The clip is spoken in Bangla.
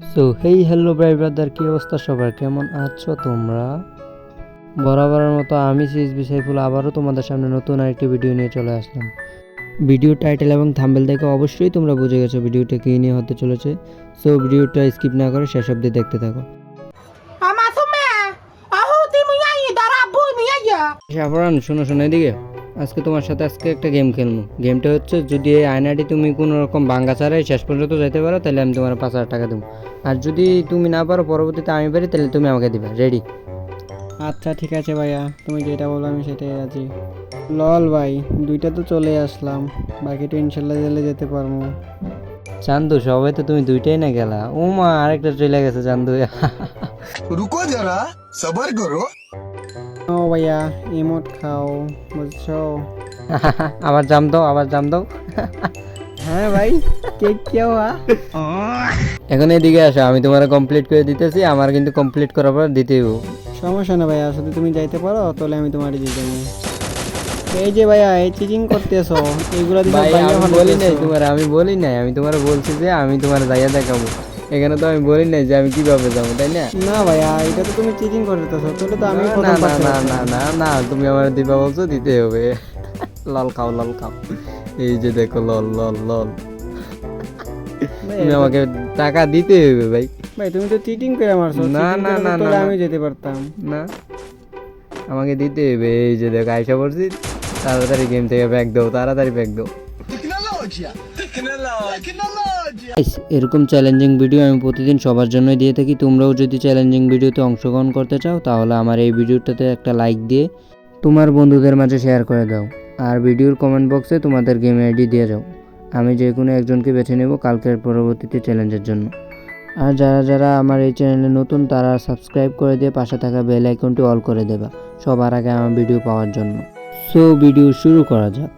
সো হেই হ্যালো ভাই ব্রাদার, কি অবস্থা সবার, কেমন আছো তোমরা? বরাবরের মতো আমি সিএসবি সাইফুল আবারও তোমাদের সামনে নতুন আরেকটি ভিডিও নিয়ে চলে আসলাম। ভিডিও টাইটেল এবং থাম্বনেল দেখে অবশ্যই তোমরা বুঝে গেছো ভিডিওটা কী নিয়ে হতে চলেছে। সো ভিডিওটা স্কিপ না করে শেষ অবধি দেখতে থাকো। সাফরান শোনো শোনো এদিকে, আজকে একটা গেম খেলবো। গেমটা হচ্ছে, যদি এই আয়নাটি তুমি কোনো রকম ভাঙ্গা ছাড়াই শেষ পর্যন্ত যেতে পারো তাহলে আমি তোমার 5,000 টাকা দেবো, আর যদি তুমি না পারো পরবর্তীতে আমি পারি তাহলে তুমি আমাকে দিবা। রেডি? আচ্ছা ঠিক আছে ভাইয়া, তুমি যেটা বলো আমি সেটাই রাজি। লল ভাই, দুইটা তো চলে আসলাম, বাকিটা ইনশাল্লাহ গেলে যেতে পারবো। চান্দু, সবাই তো তুমি দুইটাই না গেলা। ও মা, আরেকটা চলে গেছে চান্দু। रुको जरा सबर करो। ও ভাইয়া, ইমোট খাও, বুঝছো? আবার জাম দাও, আবার জাম দাও। হ্যাঁ ভাই, কে কেউ এখন এদিকে আসো, আমি তোমার কমপ্লিট করে দিতেছি। আমার কিন্তু কমপ্লিট করার পর দিতেই হবে। সমস্যা না ভাইয়া, যদি তুমি যাইতে পারো তাহলে আমি তোমার দিয়ে দেবো। এই যে ভাইয়া, এই চিটিং করতেছো, এইগুলা দিলে ভাই ভাইয়া আমি বলি নাই তোমার, আমি তোমার বলছি যে আমি তোমার যাইয়া দেখাবো। এখানে তো আমি বলি নাই যে আমি কিভাবে যাবো, তাই না? না ভাইয়া, এটা তো তুমি চিটিং করতেছো, তাহলে তো আমি না প্রথম না পাচ্ছি না না না না, তুমি আমার দিবা বলছো, দিতে হবে। লল খাও, লল খাও। এই যে দেখো, লল লল লল। তুমি আমাকে টাকা দিতে হবে ভাই। ভাই তুমি তো চিটিং করে মারছো, না, চিটিং না, করে না, তাহলে না, আমি যেতে পারতাম। না, আমাকে দিতে হবে। এই যে দেখো, আইসা পড়ছি। তাড়াতাড়ি গেম থেকে ব্যাগ দাও, তাড়াতাড়ি ব্যাগ দাও। Guys, এরকম চ্যালেঞ্জিং ভিডিও আমি প্রতিদিন সবার জন্যই দিয়ে থাকি। তোমরাও যদি চ্যালেঞ্জিং ভিডিওতে অংশগ্রহণ করতে চাও তাহলে আমার এই ভিডিওটাতে একটা লাইক দিয়ে তোমার বন্ধুদের মাঝে শেয়ার করে দাও, আর ভিডিওর কমেন্ট বক্সে তোমাদের গেম আইডি দিয়ে যাও। আমি যে কোনো একজনকে বেছে নেব কালকের পরবর্তীতে চ্যালেঞ্জের জন্য। আর যারা যারা আমার এই চ্যানেলে নতুন তারা সাবস্ক্রাইব করে দিয়ে পাশে থাকা বেল আইকনটি অল করে দেবা সবার আগে আমার ভিডিও পাওয়ার জন্য। সো ভিডিও শুরু করা যাক।